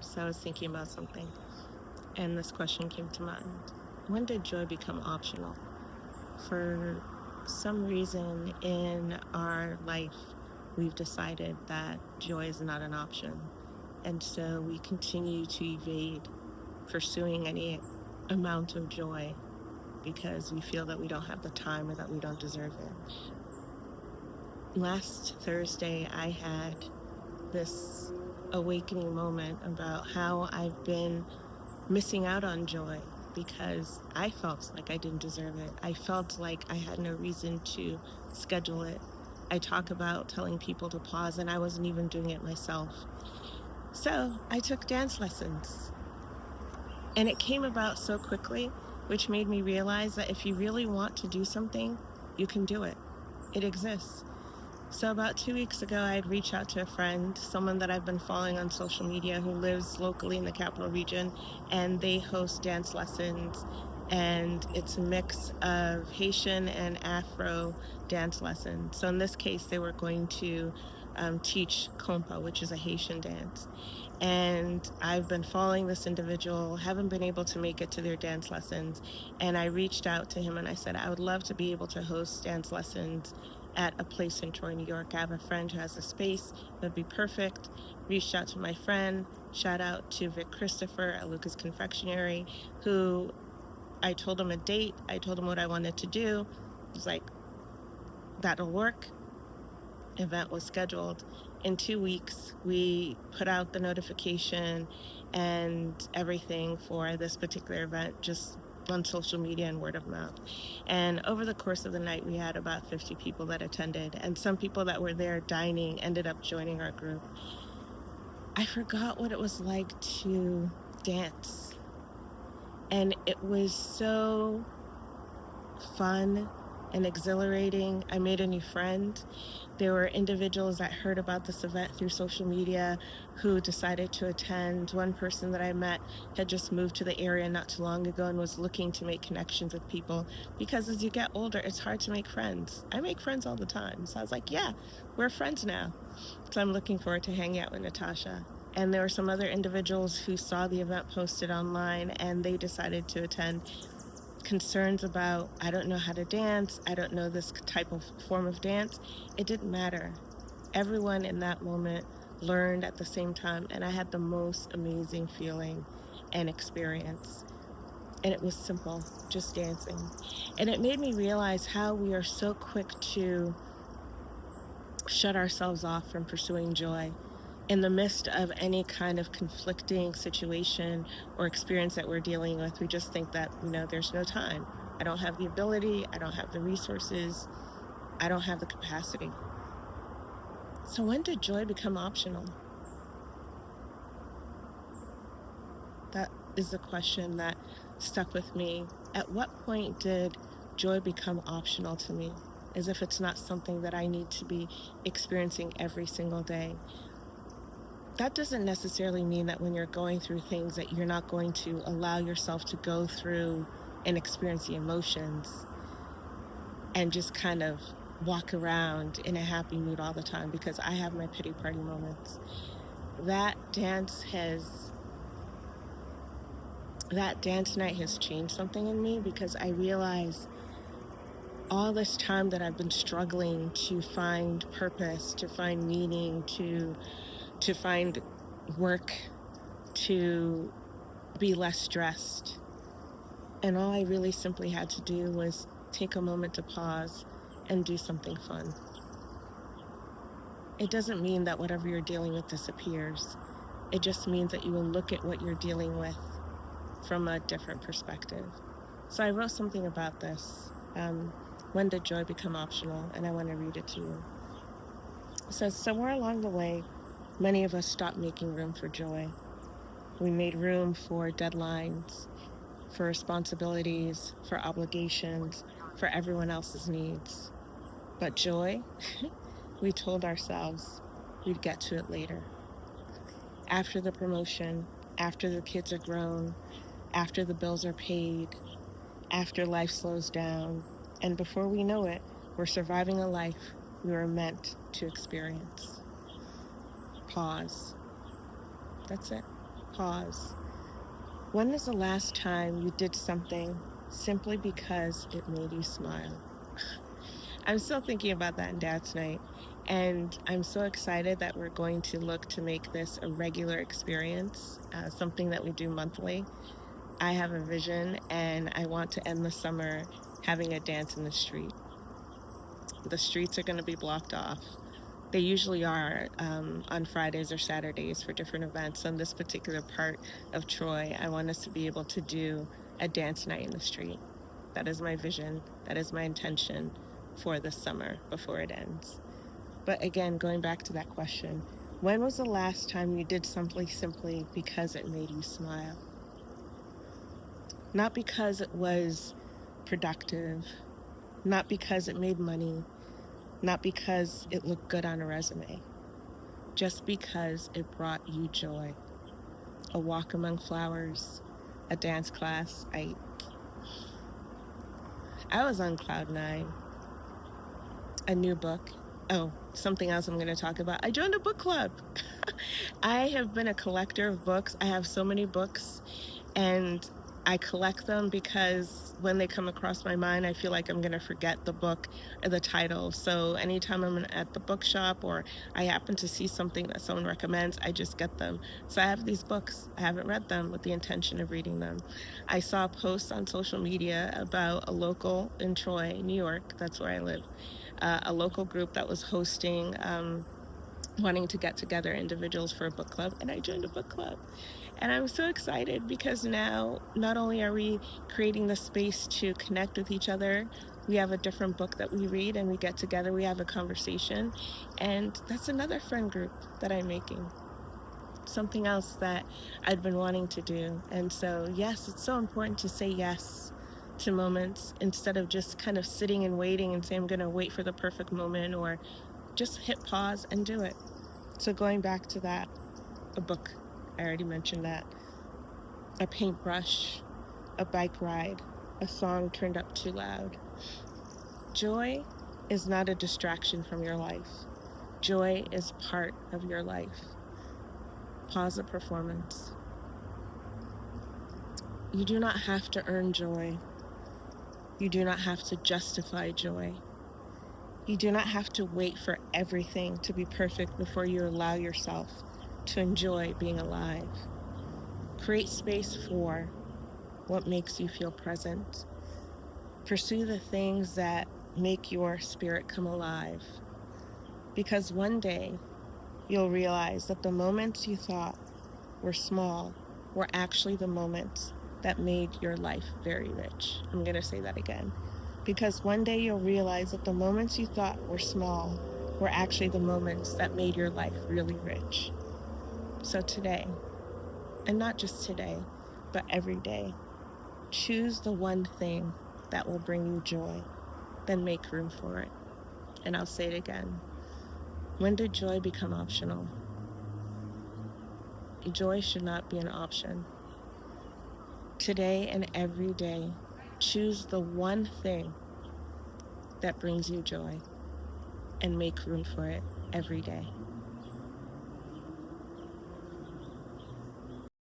So I was thinking about something, and this question came to mind. When did joy become optional? For some reason in our life, we've decided that joy is not an option. And so we continue to evade pursuing any amount of joy because we feel that we don't have the time or that we don't deserve it. Last Thursday, I had this awakening moment about how I've been missing out on joy because I felt like I didn't deserve it. I felt like I had no reason to schedule it. I talk about telling people to pause, and I wasn't even doing it myself. So I took dance lessons, and it came about so quickly, which made me realize that if you really want to do something, you can do it. It exists. So about 2 weeks ago, I had reached out to a friend, someone that I've been following on social media who lives locally in the capital region, and they host dance lessons. And it's a mix of Haitian and Afro dance lessons. So in this case, they were going to teach compa, which is a Haitian dance. And I've been following this individual, haven't been able to make it to their dance lessons. And I reached out to him and I said, I would love to be able to host dance lessons at a place in Troy, New York. I have a friend who has a space that would be perfect. Reached out to my friend, shout out to Vic Christopher at Lucas Confectionery, who I told him a date. I told him what I wanted to do. He was like, that'll work. Event was scheduled. In 2 weeks, we put out the notification and everything for this particular event, just on social media and word of mouth. And over the course of the night, we had about 50 people that attended, and some people that were there dining ended up joining our group. I forgot what it was like to dance, and it was so fun and exhilarating. I made a new friend. There were individuals that heard about this event through social media who decided to attend. One person that I met had just moved to the area not too long ago and was looking to make connections with people because as you get older, it's hard to make friends. I make friends all the time. So I was like, yeah, we're friends now. So I'm looking forward to hanging out with Natasha. And there were some other individuals who saw the event posted online and they decided to attend. Concerns about, I don't know how to dance, I don't know this type of form of dance, it didn't matter. Everyone in that moment learned at the same time, and I had the most amazing feeling and experience. And it was simple, just dancing. And it made me realize how we are so quick to shut ourselves off from pursuing joy in the midst of any kind of conflicting situation or experience that we're dealing with. We just think that, there's no time. I don't have the ability. I don't have the resources. I don't have the capacity. So when did joy become optional? That is the question that stuck with me. At what point did joy become optional to me? As if it's not something that I need to be experiencing every single day. That doesn't necessarily mean that when you're going through things that you're not going to allow yourself to go through and experience the emotions and just kind of walk around in a happy mood all the time, because I have my pity party moments. That dance night has changed something in me, because I realize all this time that I've been struggling to find purpose, to find meaning, to find work, to be less stressed. And all I really simply had to do was take a moment to pause and do something fun. It doesn't mean that whatever you're dealing with disappears. It just means that you will look at what you're dealing with from a different perspective. So I wrote something about this. When did joy become optional? And I want to read it to you. It says, somewhere along the way, many of us stopped making room for joy. We made room for deadlines, for responsibilities, for obligations, for everyone else's needs. But joy, we told ourselves we'd get to it later. After the promotion, after the kids are grown, after the bills are paid, after life slows down, and before we know it, we're surviving a life we were meant to experience. Pause. That's it. Pause. When was the last time you did something simply because it made you smile? I'm still thinking about that in Dad's night. And I'm so excited that we're going to look to make this a regular experience, something that we do monthly. I have a vision and I want to end the summer having a dance in the street. The streets are going to be blocked off. They usually are on Fridays or Saturdays for different events. On this particular part of Troy, I want us to be able to do a dance night in the street. That is my vision. That is my intention for this summer before it ends. But again, going back to that question, when was the last time you did something simply because it made you smile? Not because it was productive, not because it made money, not because it looked good on a resume, just because it brought you joy. A walk among flowers, a dance class. I was on cloud nine. A new book. Oh, something else I'm going to talk about. I joined a book club. I have been a collector of books. I have so many books, and I collect them because when they come across my mind, I feel like I'm going to forget the book or the title. So anytime I'm at the bookshop or I happen to see something that someone recommends, I just get them. So I have these books. I haven't read them with the intention of reading them. I saw a post on social media about a local in Troy, New York. That's where I live. A local group that was hosting wanting to get together individuals for a book club, and I joined a book club. And I'm so excited because now not only are we creating the space to connect with each other, we have a different book that we read and we get together, we have a conversation, and that's another friend group that I'm making. Something else that I'd been wanting to do. And so, yes, it's so important to say yes to moments instead of just kind of sitting and waiting and say, I'm going to wait for the perfect moment, or just hit pause and do it. So going back to that, a book, I already mentioned that, a paintbrush, a bike ride, a song turned up too loud. Joy is not a distraction from your life. Joy is part of your life. Pause the performance. You do not have to earn joy. You do not have to justify joy. You do not have to wait for everything to be perfect before you allow yourself to enjoy being alive. Create space for what makes you feel present. Pursue the things that make your spirit come alive. Because one day you'll realize that the moments you thought were small were actually the moments that made your life very rich. I'm going to say that again. Because one day you'll realize that the moments you thought were small were actually the moments that made your life really rich. So today, and not just today, but every day, choose the one thing that will bring you joy, then make room for it. And I'll say it again. When did joy become optional? Joy should not be an option. Today and every day, choose the one thing that brings you joy and make room for it every day.